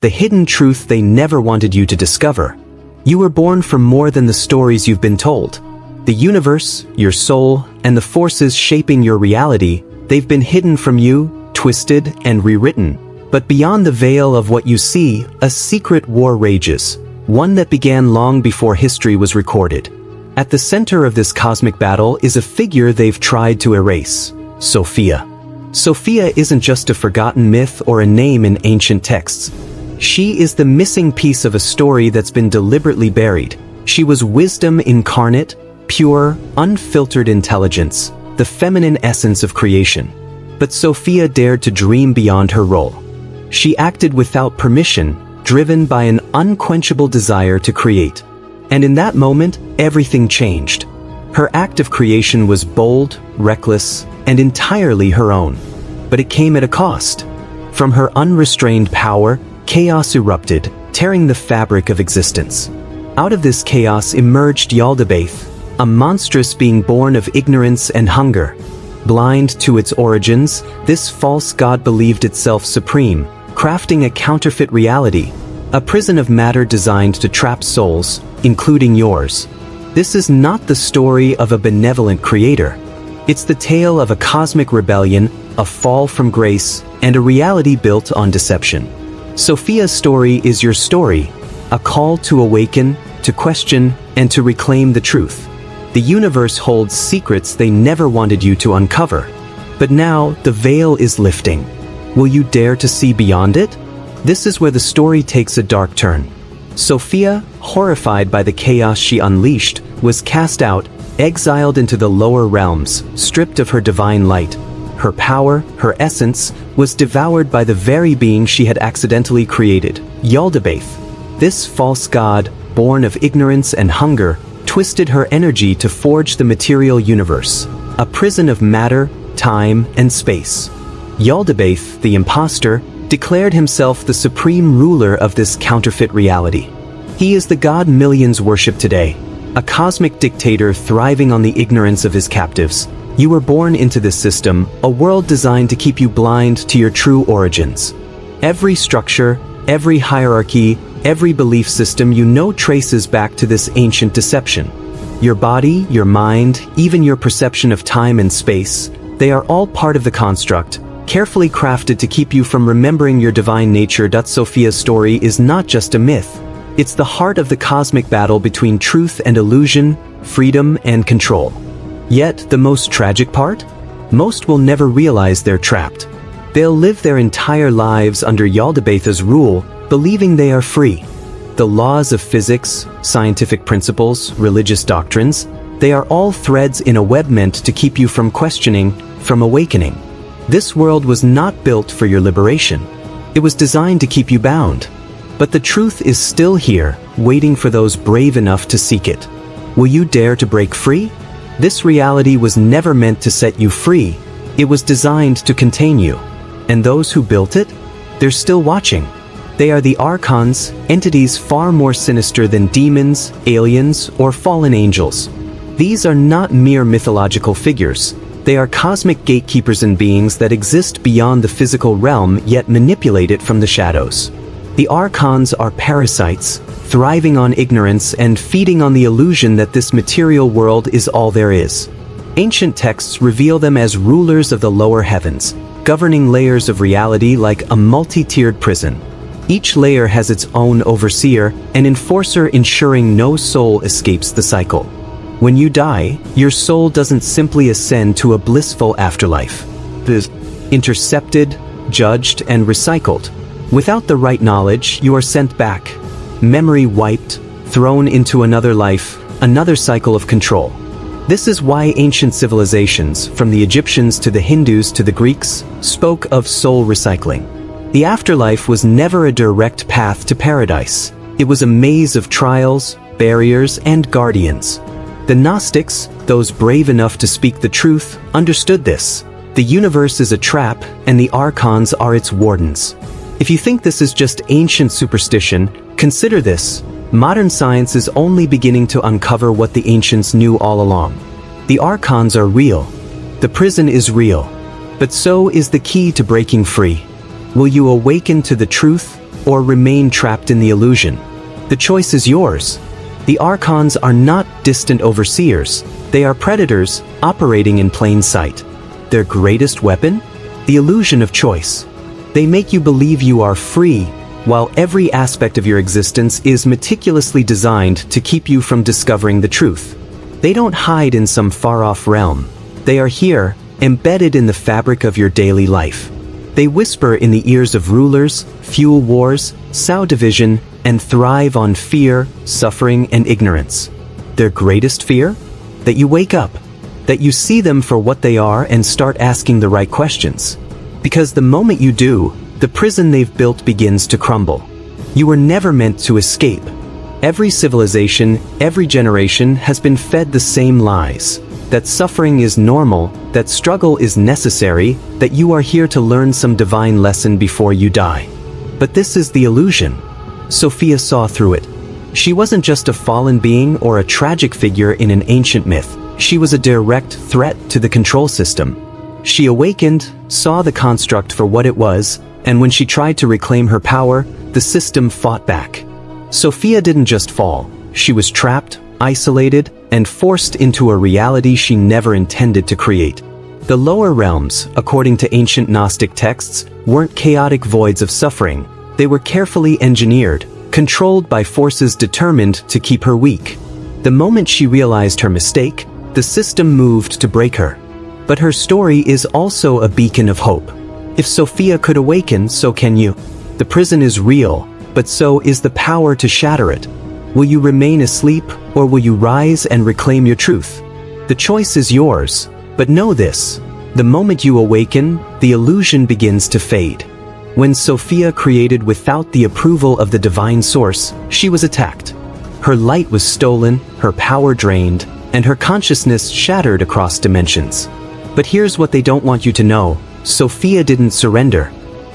the hidden truth they never wanted you to discover. You were born from more than the stories you've been told. The universe, your soul, and the forces shaping your reality, they've been hidden from you, twisted, and rewritten. But beyond the veil of what you see, a secret war rages, one that began long before history was recorded. At the center of this cosmic battle is a figure they've tried to erase: Sophia. Sophia isn't just a forgotten myth or a name in ancient texts. She is the missing piece of a story that's been deliberately buried. She was wisdom incarnate, pure, unfiltered intelligence, the feminine essence of creation. But Sophia dared to dream beyond her role. She acted without permission, driven by an unquenchable desire to create. And in that moment, everything changed. Her act of creation was bold, reckless, and entirely her own. But it came at a cost. From her unrestrained power, chaos erupted, tearing the fabric of existence. Out of this chaos emerged Yaldabaoth, a monstrous being born of ignorance and hunger. Blind to its origins, this false god believed itself supreme, crafting a counterfeit reality, a prison of matter designed to trap souls, including yours. This is not the story of a benevolent creator. It's the tale of a cosmic rebellion, a fall from grace, and a reality built on deception. Sophia's story is your story, a call to awaken, to question, and to reclaim the truth. The universe holds secrets they never wanted you to uncover. But now, the veil is lifting. Will you dare to see beyond it? This is where the story takes a dark turn. Sophia, horrified by the chaos she unleashed, was cast out, exiled into the lower realms, stripped of her divine light. Her power, her essence, was devoured by the very being she had accidentally created, Yaldabaoth. This false god, born of ignorance and hunger, twisted her energy to forge the material universe, a prison of matter, time, and space. Yaldabaoth, the imposter, declared himself the supreme ruler of this counterfeit reality. He is the god millions worship today, a cosmic dictator thriving on the ignorance of his captives. You were born into this system, a world designed to keep you blind to your true origins. Every structure, every hierarchy, every belief system you know traces back to this ancient deception. Your body, your mind, even your perception of time and space, they are all part of the construct, carefully crafted to keep you from remembering your divine nature. Sophia's story is not just a myth. It's the heart of the cosmic battle between truth and illusion, freedom and control. Yet, the most tragic part? Most will never realize they're trapped. They'll live their entire lives under Yaldabaoth's rule, believing they are free. The laws of physics, scientific principles, religious doctrines, they are all threads in a web meant to keep you from questioning, from awakening. This world was not built for your liberation. It was designed to keep you bound. But the truth is still here, waiting for those brave enough to seek it. Will you dare to break free? This reality was never meant to set you free. It was designed to contain you. And those who built it? They're still watching. They are the archons, entities far more sinister than demons, aliens, or fallen angels. These are not mere mythological figures. They are cosmic gatekeepers and beings that exist beyond the physical realm yet manipulate it from the shadows. The archons are parasites, thriving on ignorance and feeding on the illusion that this material world is all there is. Ancient texts reveal them as rulers of the lower heavens, governing layers of reality like a multi-tiered prison. Each layer has its own overseer, an enforcer ensuring no soul escapes the cycle. When you die, your soul doesn't simply ascend to a blissful afterlife. It is intercepted, judged, and recycled. Without the right knowledge, you are sent back, memory wiped, thrown into another life, another cycle of control. This is why ancient civilizations, from the Egyptians to the Hindus to the Greeks, spoke of soul recycling. The afterlife was never a direct path to paradise. It was a maze of trials, barriers, and guardians. The Gnostics, those brave enough to speak the truth, understood this. The universe is a trap, and the archons are its wardens. If you think this is just ancient superstition, consider this. Modern science is only beginning to uncover what the ancients knew all along. The archons are real. The prison is real. But so is the key to breaking free. Will you awaken to the truth, or remain trapped in the illusion. The choice is yours. The archons are not distant overseers. They are predators operating in plain sight. Their greatest weapon? The illusion of choice. They make you believe you are free, while every aspect of your existence is meticulously designed to keep you from discovering the truth. They don't hide in some far-off realm. They are here, embedded in the fabric of your daily life. They whisper in the ears of rulers, fuel wars, sow division, and thrive on fear, suffering, and ignorance. Their greatest fear? That you wake up, that you see them for what they are and start asking the right questions. Because the moment you do, the prison they've built begins to crumble. You were never meant to escape. Every civilization, every generation has been fed the same lies. That suffering is normal, that struggle is necessary, that you are here to learn some divine lesson before you die. But this is the illusion. Sophia saw through it. She wasn't just a fallen being or a tragic figure in an ancient myth. She was a direct threat to the control system. She awakened, saw the construct for what it was, and when she tried to reclaim her power, the system fought back. Sophia didn't just fall. She was trapped, isolated, and forced into a reality she never intended to create. The lower realms, according to ancient Gnostic texts, weren't chaotic voids of suffering. They were carefully engineered, controlled by forces determined to keep her weak. The moment she realized her mistake, the system moved to break her. But her story is also a beacon of hope. If Sophia could awaken, so can you. The prison is real, but so is the power to shatter it. Will you remain asleep, or will you rise and reclaim your truth? The choice is yours, but know this: the moment you awaken, the illusion begins to fade. When Sophia created without the approval of the divine source, she was attacked. Her light was stolen, her power drained, and her consciousness shattered across dimensions. But here's what they don't want you to know: Sophia didn't surrender.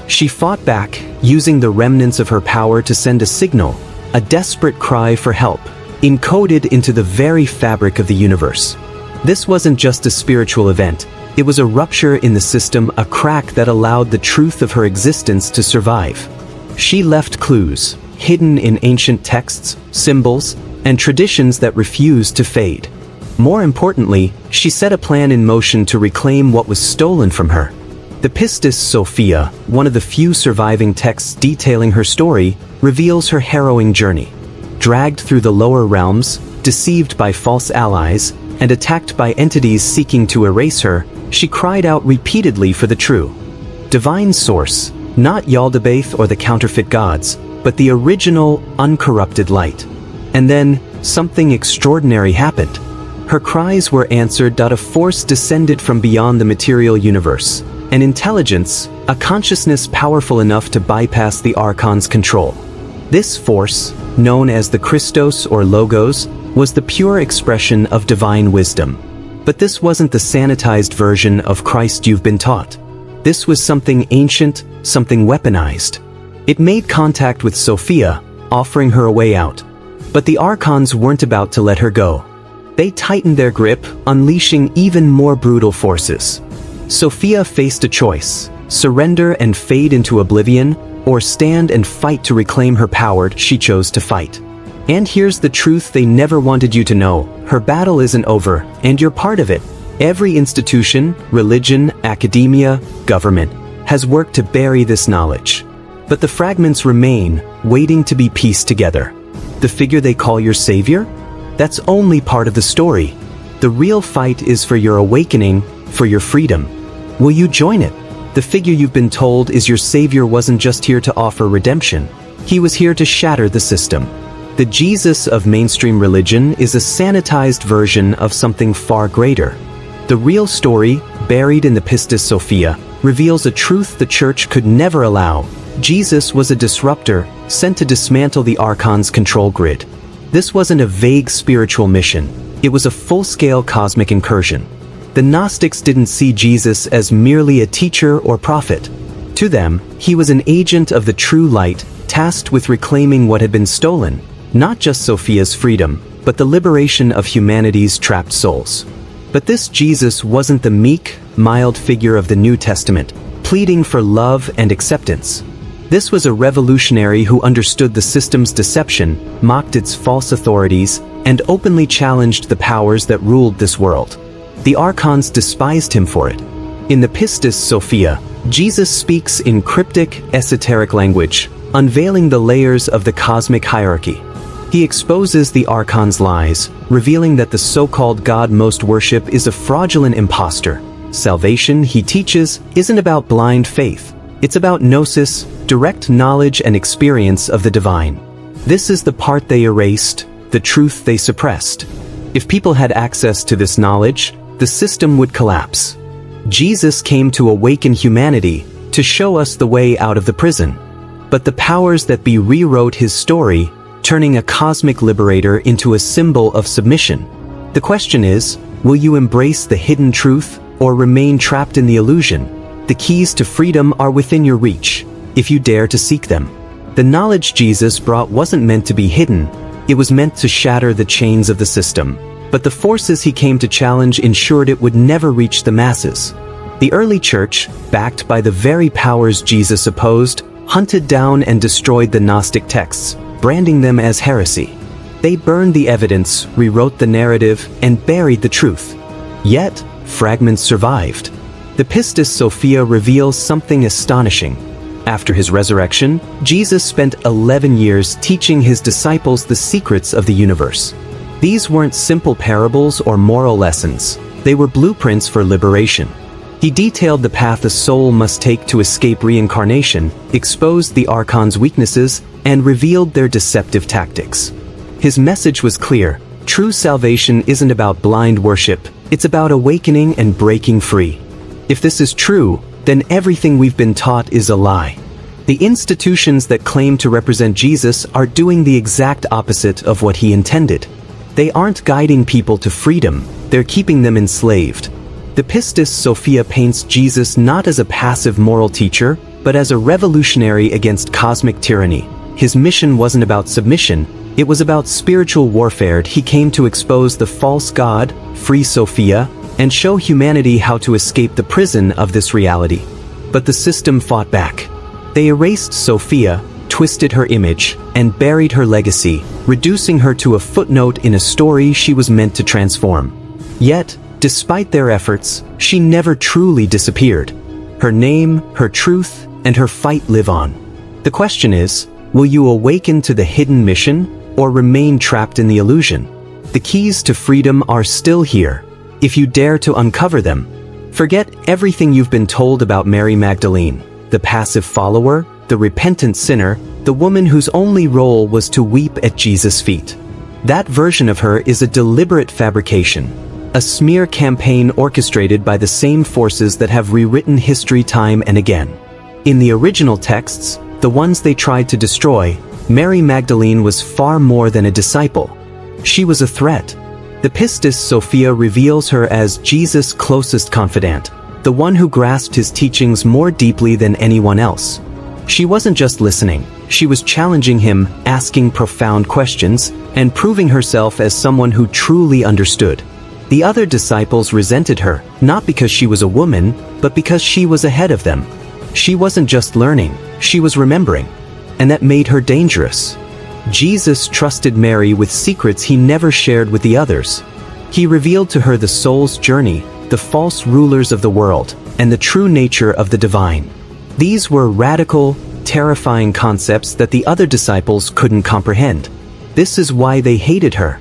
She fought back, using the remnants of her power to send a signal, a desperate cry for help, encoded into the very fabric of the universe. This wasn't just a spiritual event. It was a rupture in the system, a crack that allowed the truth of her existence to survive. She left clues, hidden in ancient texts, symbols, and traditions that refused to fade. More importantly, she set a plan in motion to reclaim what was stolen from her. The Pistis Sophia, one of the few surviving texts detailing her story, reveals her harrowing journey. Dragged through the lower realms, deceived by false allies, and attacked by entities seeking to erase her, she cried out repeatedly for the true divine source, not Yaldabaoth or the counterfeit gods, but the original, uncorrupted light. And then, something extraordinary happened. Her cries were answered. A force descended from beyond the material universe. An intelligence, a consciousness powerful enough to bypass the Archon's control. This force, known as the Christos or Logos, was the pure expression of divine wisdom. But this wasn't the sanitized version of Christ you've been taught. This was something ancient, something weaponized. It made contact with Sophia, offering her a way out. But the Archons weren't about to let her go. They tightened their grip, unleashing even more brutal forces. Sophia faced a choice: surrender and fade into oblivion, or stand and fight to reclaim her power. She chose to fight. And here's the truth they never wanted you to know: her battle isn't over, and you're part of it. Every institution, religion, academia, government has worked to bury this knowledge. But the fragments remain, waiting to be pieced together. The figure they call your savior? That's only part of the story. The real fight is for your awakening, for your freedom. Will you join it? The figure you've been told is your savior wasn't just here to offer redemption. He was here to shatter the system. The Jesus of mainstream religion is a sanitized version of something far greater. The real story, buried in the Pistis Sophia, reveals a truth the church could never allow. Jesus was a disruptor, sent to dismantle the Archon's control grid. This wasn't a vague spiritual mission. It was a full-scale cosmic incursion. The Gnostics didn't see Jesus as merely a teacher or prophet. To them, he was an agent of the true light, tasked with reclaiming what had been stolen, not just Sophia's freedom, but the liberation of humanity's trapped souls. But this Jesus wasn't the meek, mild figure of the New Testament, pleading for love and acceptance. This was a revolutionary who understood the system's deception, mocked its false authorities, and openly challenged the powers that ruled this world. The archons despised him for it. In the Pistis Sophia, Jesus speaks in cryptic, esoteric language, unveiling the layers of the cosmic hierarchy. He exposes the archons' lies, revealing that the so-called God most worship is a fraudulent impostor. Salvation, he teaches, isn't about blind faith. It's about gnosis, direct knowledge and experience of the divine. This is the part they erased, the truth they suppressed. If people had access to this knowledge, the system would collapse. Jesus came to awaken humanity, to show us the way out of the prison. But the powers that be rewrote his story, turning a cosmic liberator into a symbol of submission. The question is, will you embrace the hidden truth or remain trapped in the illusion? The keys to freedom are within your reach, if you dare to seek them. The knowledge Jesus brought wasn't meant to be hidden, it was meant to shatter the chains of the system. But the forces he came to challenge ensured it would never reach the masses. The early church, backed by the very powers Jesus opposed, hunted down and destroyed the Gnostic texts, branding them as heresy. They burned the evidence, rewrote the narrative, and buried the truth. Yet, fragments survived. The Pistis Sophia reveals something astonishing. After his resurrection, Jesus spent 11 years teaching his disciples the secrets of the universe. These weren't simple parables or moral lessons. They were blueprints for liberation. He detailed the path a soul must take to escape reincarnation, exposed the archons' weaknesses, and revealed their deceptive tactics. His message was clear. True salvation isn't about blind worship, it's about awakening and breaking free. If this is true, then everything we've been taught is a lie. The institutions that claim to represent Jesus are doing the exact opposite of what he intended. They aren't guiding people to freedom, they're keeping them enslaved. The Pistis Sophia paints Jesus not as a passive moral teacher, but as a revolutionary against cosmic tyranny. His mission wasn't about submission, it was about spiritual warfare. He came to expose the false god, free Sophia, and show humanity how to escape the prison of this reality. But the system fought back. They erased Sophia, twisted her image, and buried her legacy, reducing her to a footnote in a story she was meant to transform. Yet, despite their efforts, she never truly disappeared. Her name, her truth, and her fight live on. The question is, will you awaken to the hidden mission, or remain trapped in the illusion? The keys to freedom are still here, if you dare to uncover them. Forget everything you've been told about Mary Magdalene, the passive follower, the repentant sinner, the woman whose only role was to weep at Jesus' feet. That version of her is a deliberate fabrication, a smear campaign orchestrated by the same forces that have rewritten history time and again. In the original texts, the ones they tried to destroy, Mary Magdalene was far more than a disciple. She was a threat. The Pistis Sophia reveals her as Jesus' closest confidant, the one who grasped his teachings more deeply than anyone else. She wasn't just listening, she was challenging him, asking profound questions, and proving herself as someone who truly understood. The other disciples resented her, not because she was a woman, but because she was ahead of them. She wasn't just learning, she was remembering. And that made her dangerous. Jesus trusted Mary with secrets he never shared with the others. He revealed to her the soul's journey, the false rulers of the world, and the true nature of the divine. These were radical, terrifying concepts that the other disciples couldn't comprehend. This is why they hated her.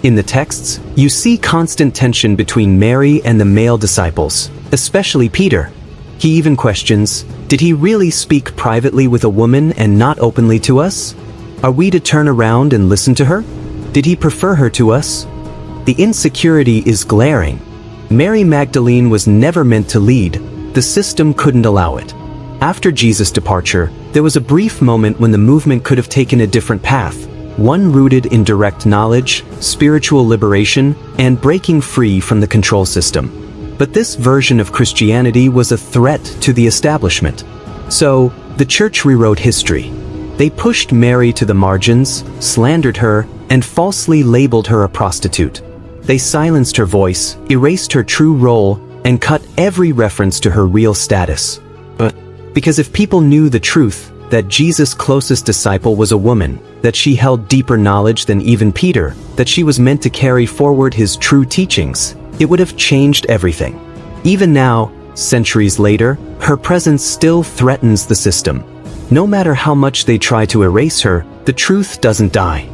In the texts, you see constant tension between Mary and the male disciples, especially Peter. He even questions, did he really speak privately with a woman and not openly to us? Are we to turn around and listen to her? Did he prefer her to us? The insecurity is glaring. Mary Magdalene was never meant to lead. The system couldn't allow it. After Jesus' departure, there was a brief moment when the movement could have taken a different path, one rooted in direct knowledge, spiritual liberation, and breaking free from the control system. But this version of Christianity was a threat to the establishment. So, the church rewrote history. They pushed Mary to the margins, slandered her, and falsely labeled her a prostitute. They silenced her voice, erased her true role, and cut every reference to her real status. But because if people knew the truth, that Jesus' closest disciple was a woman, that she held deeper knowledge than even Peter, that she was meant to carry forward his true teachings, it would have changed everything. Even now, centuries later, her presence still threatens the system. No matter how much they try to erase her, the truth doesn't die.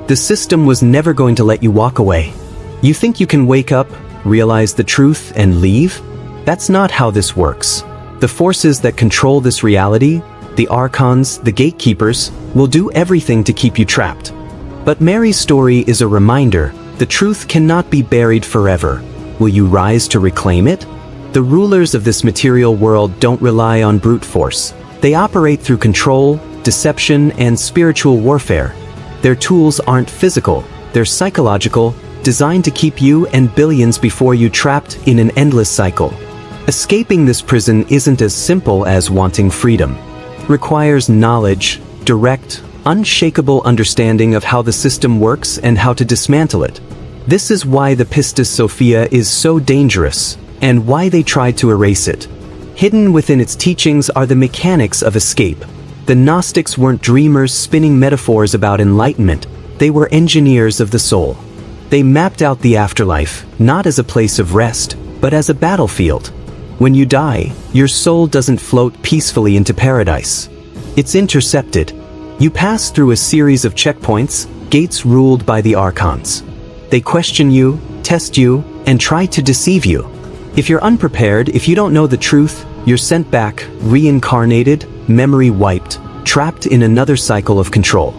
The system was never going to let you walk away. You think you can wake up, realize the truth, and leave? That's not how this works. The forces that control this reality, the archons, the gatekeepers, will do everything to keep you trapped. But Mary's story is a reminder, the truth cannot be buried forever. Will you rise to reclaim it? The rulers of this material world don't rely on brute force. They operate through control, deception, and spiritual warfare. Their tools aren't physical, they're psychological, designed to keep you and billions before you trapped in an endless cycle. Escaping this prison isn't as simple as wanting freedom. It requires knowledge, direct, unshakable understanding of how the system works and how to dismantle it. This is why the Pistis Sophia is so dangerous, and why they tried to erase it. Hidden within its teachings are the mechanics of escape. The Gnostics weren't dreamers spinning metaphors about enlightenment, they were engineers of the soul. They mapped out the afterlife, not as a place of rest, but as a battlefield. When you die, your soul doesn't float peacefully into paradise. It's intercepted. You pass through a series of checkpoints, gates ruled by the archons. They question you, test you, and try to deceive you. If you're unprepared, if you don't know the truth, you're sent back, reincarnated, memory wiped, trapped in another cycle of control.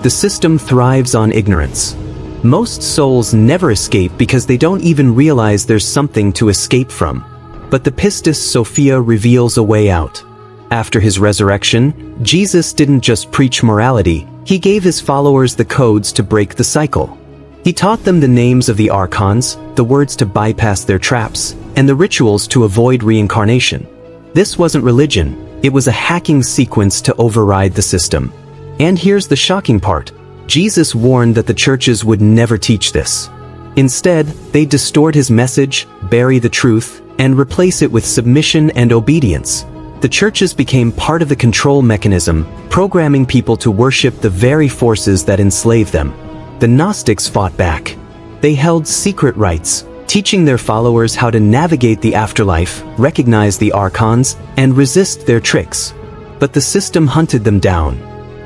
The system thrives on ignorance. Most souls never escape because they don't even realize there's something to escape from. But the Pistis Sophia reveals a way out. After his resurrection, Jesus didn't just preach morality, he gave his followers the codes to break the cycle. He taught them the names of the archons, the words to bypass their traps, and the rituals to avoid reincarnation. This wasn't religion, it was a hacking sequence to override the system. And here's the shocking part. Jesus warned that the churches would never teach this. Instead, they distort his message, bury the truth, and replace it with submission and obedience. The churches became part of the control mechanism, programming people to worship the very forces that enslave them. The Gnostics fought back. They held secret rites, teaching their followers how to navigate the afterlife, recognize the archons, and resist their tricks. But the system hunted them down.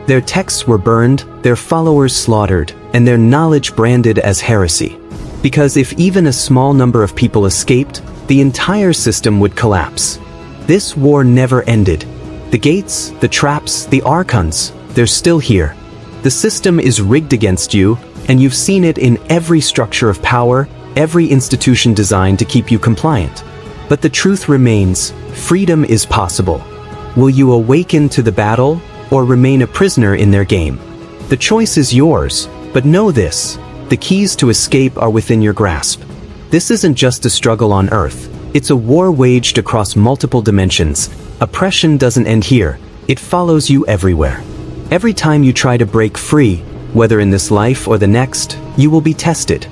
Their texts were burned, their followers slaughtered, and their knowledge branded as heresy. Because if even a small number of people escaped, the entire system would collapse. This war never ended. The gates, the traps, the archons, they're still here. The system is rigged against you, and you've seen it in every structure of power, every institution designed to keep you compliant. But the truth remains, freedom is possible. Will you awaken to the battle, or remain a prisoner in their game? The choice is yours, but know this, the keys to escape are within your grasp. This isn't just a struggle on Earth, it's a war waged across multiple dimensions. Oppression doesn't end here, it follows you everywhere. Every time you try to break free, whether in this life or the next, you will be tested.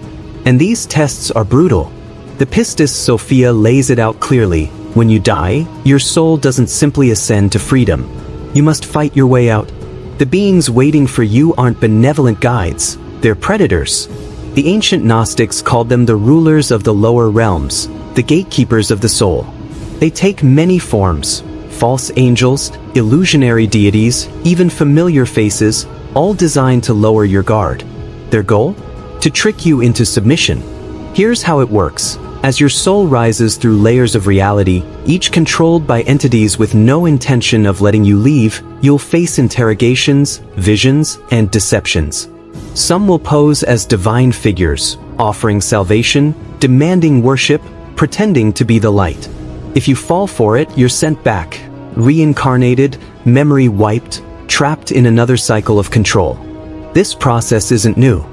And these tests are brutal. The Pistis Sophia lays it out clearly. When you die, your soul doesn't simply ascend to freedom. You must fight your way out. The beings waiting for you aren't benevolent guides, they're predators. The ancient Gnostics called them the rulers of the lower realms, the gatekeepers of the soul. They take many forms, false angels, illusionary deities, even familiar faces, all designed to lower your guard. Their goal? To trick you into submission. Here's how it works. As your soul rises through layers of reality, each controlled by entities with no intention of letting you leave, you'll face interrogations, visions, and deceptions. Some will pose as divine figures, offering salvation, demanding worship, pretending to be the light. If you fall for it, you're sent back, reincarnated, memory wiped, trapped in another cycle of control. This process isn't new.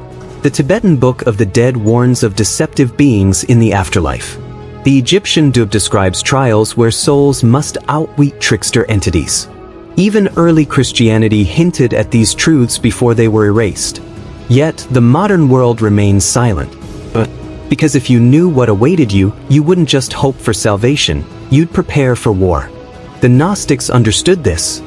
The Tibetan Book of the Dead warns of deceptive beings in the afterlife. The Egyptian Dub describes trials where souls must outwit trickster entities. Even early Christianity hinted at these truths before they were erased. Yet, the modern world remains silent. Because if you knew what awaited you, you wouldn't just hope for salvation, you'd prepare for war. The Gnostics understood this.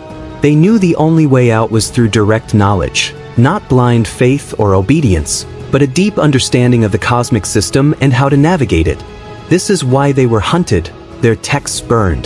They knew the only way out was through direct knowledge, not blind faith or obedience, but a deep understanding of the cosmic system and how to navigate it. This is why they were hunted, their texts burned.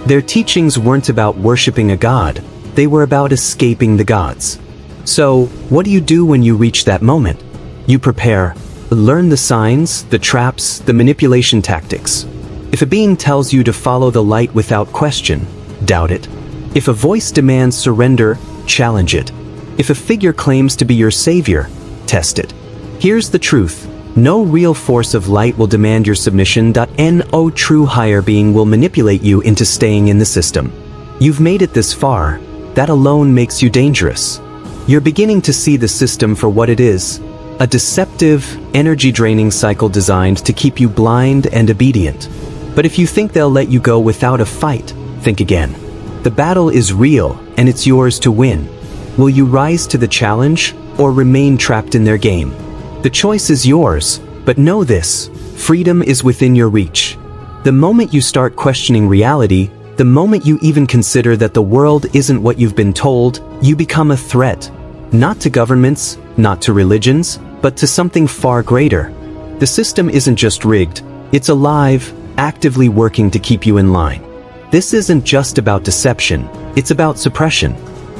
Their teachings weren't about worshipping a god, they were about escaping the gods. So, what do you do when you reach that moment? You prepare. Learn the signs, the traps, the manipulation tactics. If a being tells you to follow the light without question, doubt it. If a voice demands surrender, challenge it. If a figure claims to be your savior, test it. Here's the truth. No real force of light will demand your submission. No true higher being will manipulate you into staying in the system. You've made it this far. That alone makes you dangerous. You're beginning to see the system for what it is. A deceptive, energy-draining cycle designed to keep you blind and obedient. But if you think they'll let you go without a fight, think again. The battle is real, and it's yours to win. Will you rise to the challenge, or remain trapped in their game? The choice is yours, but know this, freedom is within your reach. The moment you start questioning reality, the moment you even consider that the world isn't what you've been told, you become a threat. Not to governments, not to religions, but to something far greater. The system isn't just rigged, it's alive, actively working to keep you in line. This isn't just about deception, it's about suppression.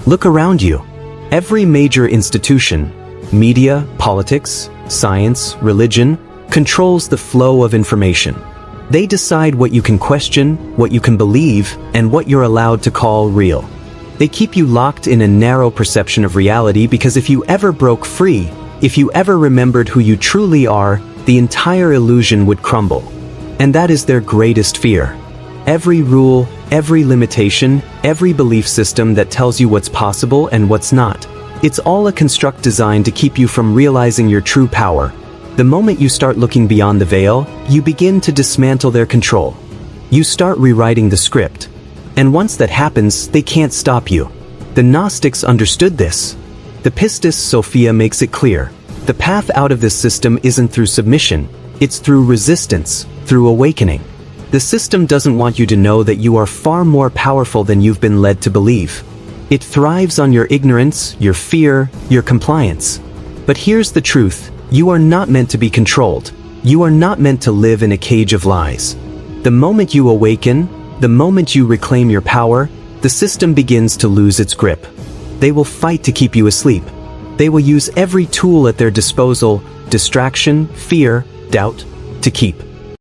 Look around you. Every major institution, media, politics, science, religion, controls the flow of information. They decide what you can question, what you can believe, and what you're allowed to call real. They keep you locked in a narrow perception of reality because if you ever broke free, if you ever remembered who you truly are, the entire illusion would crumble. And that is their greatest fear. Every rule, every limitation, every belief system that tells you what's possible and what's not. It's all a construct designed to keep you from realizing your true power. The moment you start looking beyond the veil, you begin to dismantle their control. You start rewriting the script. And once that happens, they can't stop you. The Gnostics understood this. The Pistis Sophia makes it clear. The path out of this system isn't through submission, it's through resistance, through awakening. The system doesn't want you to know that you are far more powerful than you've been led to believe. It thrives on your ignorance, your fear, your compliance. But here's the truth, you are not meant to be controlled. You are not meant to live in a cage of lies. The moment you awaken, the moment you reclaim your power, the system begins to lose its grip. They will fight to keep you asleep. They will use every tool at their disposal, distraction, fear, doubt, to keep